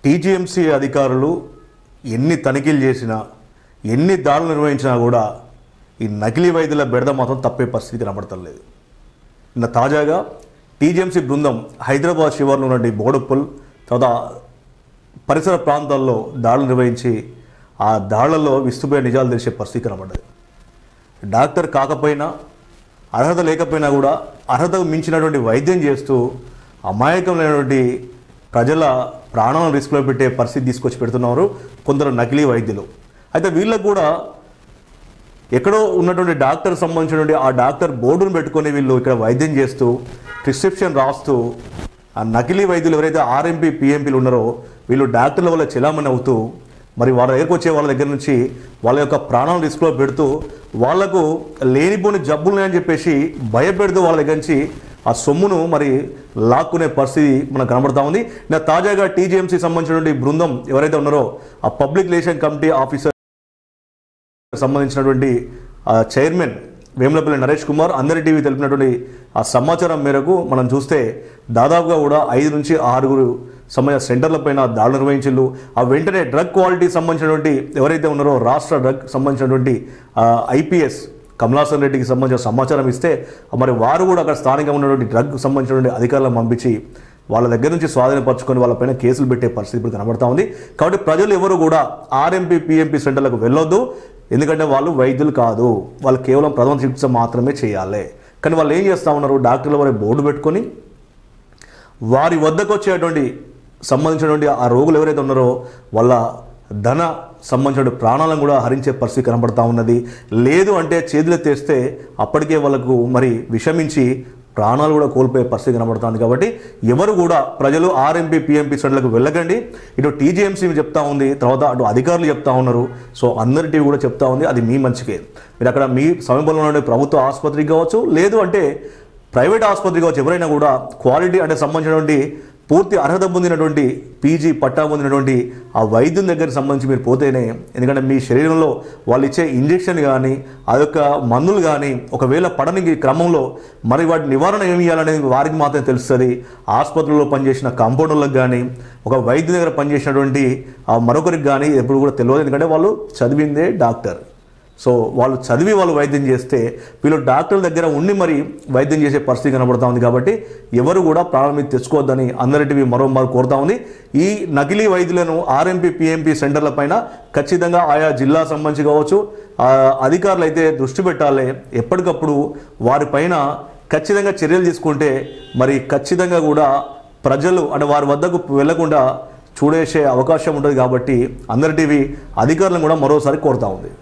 TGMC అధికారులు ఎన్ని తనిఖీలు చేసినా ఎన్ని దాడులు నిర్వహించినా కూడా ఈ నకిలీ వైద్యుల బెడద మాత్రం తప్పే పరిస్థితి కనబడతలేదు. నిన్న తాజాగా టీజీఎంసీ బృందం హైదరాబాద్ శివార్లో ఉన్న బోడుప్పల్ తర్వాత పరిసర ప్రాంతాల్లో దాడులు నిర్వహించి ఆ దాడులలో విస్తుపోయే నిజాలు తెలిసే పరిస్థితి కనబడ్డది. డాక్టర్ కాకపోయినా అర్హత లేకపోయినా కూడా అర్హతకు మించినటువంటి వైద్యం చేస్తూ అమాయకమైనటువంటి ప్రజల ప్రాణాలను రిస్క్లో పెట్టే పరిస్థితి తీసుకొచ్చి పెడుతున్నారు కొందరు నకిలీ వైద్యులు. అయితే వీళ్ళకు కూడా ఎక్కడో ఉన్నటువంటి డాక్టర్ సంబంధించినటువంటి ఆ డాక్టర్ బోర్డును పెట్టుకొని వీళ్ళు ఇక్కడ వైద్యం చేస్తూ ప్రిస్క్రిప్షన్ రాస్తూ ఆ నకిలీ వైద్యులు ఎవరైతే ఆర్ఎంపీ పిఎంపీలు ఉన్నారో వీళ్ళు డాక్టర్ల వల్ల చెలామణి అవుతూ మరి వాళ్ళ దగ్గరకు వచ్చే వాళ్ళ దగ్గర నుంచి వాళ్ళ యొక్క ప్రాణాలను రిస్క్లో పెడుతూ వాళ్లకు లేనిపోని జబ్బులున్నాయని చెప్పేసి భయపెడుతూ వాళ్ళ దగ్గర నుంచి ఆ సొమ్మును మరి లాక్కునే పరిస్థితి మనకు కనబడతా ఉంది. నా తాజాగా టీజీఎంసీ సంబంధించినటువంటి బృందం ఎవరైతే ఉన్నారో ఆ పబ్లిక్ రిలేషన్ కమిటీ ఆఫీసర్ సంబంధించినటువంటి చైర్మన్ వేములపల్లి నరేష్ కుమార్ అందరి టీవీ తెలిపినటువంటి ఆ సమాచారం మేరకు మనం చూస్తే దాదాపుగా కూడా 5 నుంచి 6 సంబంధించిన సెంటర్లపైన దాడులు నిర్వహించారు. ఆ వెంటనే డ్రగ్ క్వాలిటీ సంబంధించినటువంటి ఎవరైతే ఉన్నారో రాష్ట్ర డ్రగ్ సంబంధించినటువంటి ఐపీఎస్ కమలాసన్ రెడ్డికి సంబంధించిన సమాచారం ఇస్తే మరి వారు కూడా అక్కడ స్థానికంగా ఉన్నటువంటి డ్రగ్ సంబంధించినటువంటి అధికారులను పంపించి వాళ్ళ దగ్గర నుంచి స్వాధీనపరచుకొని వాళ్ళపైన కేసులు పెట్టే పరిస్థితి ఇప్పుడు కనబడతా ఉంది. కాబట్టి ప్రజలు ఎవరు కూడా ఆర్ఎంపీ పిఎంపీ సెంటర్లకు వెళ్ళొద్దు. ఎందుకంటే వాళ్ళు వైద్యులు కాదు, వాళ్ళు కేవలం ప్రథమ చికిత్స మాత్రమే చేయాలి. కానీ వాళ్ళు ఏం చేస్తూ ఉన్నారు, డాక్టర్ల వారి బోర్డు పెట్టుకొని వారి వద్దకు వచ్చేటువంటి సంబంధించినటువంటి ఆ రోగులు ఎవరైతే ఉన్నారో వాళ్ళ ధన సంబంధించిన ప్రాణాలను కూడా హరించే పరిస్థితి కనబడతా ఉన్నది. లేదు అంటే చేతులు తెస్తే అప్పటికే వాళ్ళకు మరి విషమించి ప్రాణాలు కూడా కోల్పోయే పరిస్థితి కనబడుతుంది. కాబట్టి ఎవరు కూడా ప్రజలు ఆర్ఎంపీ పిఎంపీ సెంటర్లకు వెళ్ళకండి. ఇటు టీజీఎంసీ చెప్తా ఉంది, తర్వాత అటు అధికారులు చెప్తా ఉన్నారు. సో అందరి టీవీ కూడా చెప్తా ఉంది, అది మీ మంచికే. మీరు అక్కడ మీ సమీపంలో ఉండే ప్రభుత్వ ఆసుపత్రికి కావచ్చు, లేదు అంటే ప్రైవేట్ ఆసుపత్రికి కావచ్చు, ఎవరైనా కూడా క్వాలిటీ అంటే సంబంధించినటువంటి పూర్తి అర్హత పొందినటువంటి పీజీ పట్టా పొందినటువంటి ఆ వైద్యుల దగ్గరికి సంబంధించి మీరు పోతేనే, ఎందుకంటే మీ శరీరంలో వాళ్ళు ఇచ్చే ఇంజెక్షన్ కానీ ఆ యొక్క మందులు కానీ ఒకవేళ పడని క్రమంలో మరి వాటి నివారణ ఏమి ఇవ్వాలనేది వారికి మాత్రమే తెలుస్తుంది. ఆసుపత్రుల్లో పనిచేసిన కాంపౌండర్లకు కానీ ఒక వైద్యుల దగ్గర పనిచేసినటువంటి మరొకరికి కానీ ఎప్పుడు కూడా తెలియదు. ఎందుకంటే వాళ్ళు చదివిందే డాక్టర్. సో వాళ్ళు చదివి వాళ్ళు వైద్యం చేస్తే వీళ్ళు డాక్టర్ల దగ్గర ఉండి మరి వైద్యం చేసే పరిస్థితి కనబడతా ఉంది. కాబట్టి ఎవరు కూడా ప్రాణం మీద తెచ్చుకోవద్దని అందరిటివి మరోమారు కోరుతా ఉంది. ఈ నకిలీ వైద్యులను ఆర్ఎంపీ పిఎంపీ సెంటర్ల పైన ఖచ్చితంగా ఆయా జిల్లా సంబంధించి కావచ్చు అధికారులు అయితే దృష్టి పెట్టాలి. ఎప్పటికప్పుడు వారిపైన ఖచ్చితంగా చర్యలు తీసుకుంటే మరి ఖచ్చితంగా కూడా ప్రజలు అంటే వారి వద్దకు వెళ్లకుండా చూడేసే అవకాశం ఉంటుంది. కాబట్టి అందరి టీవీ అధికారులను కూడా మరోసారి కోరుతా ఉంది.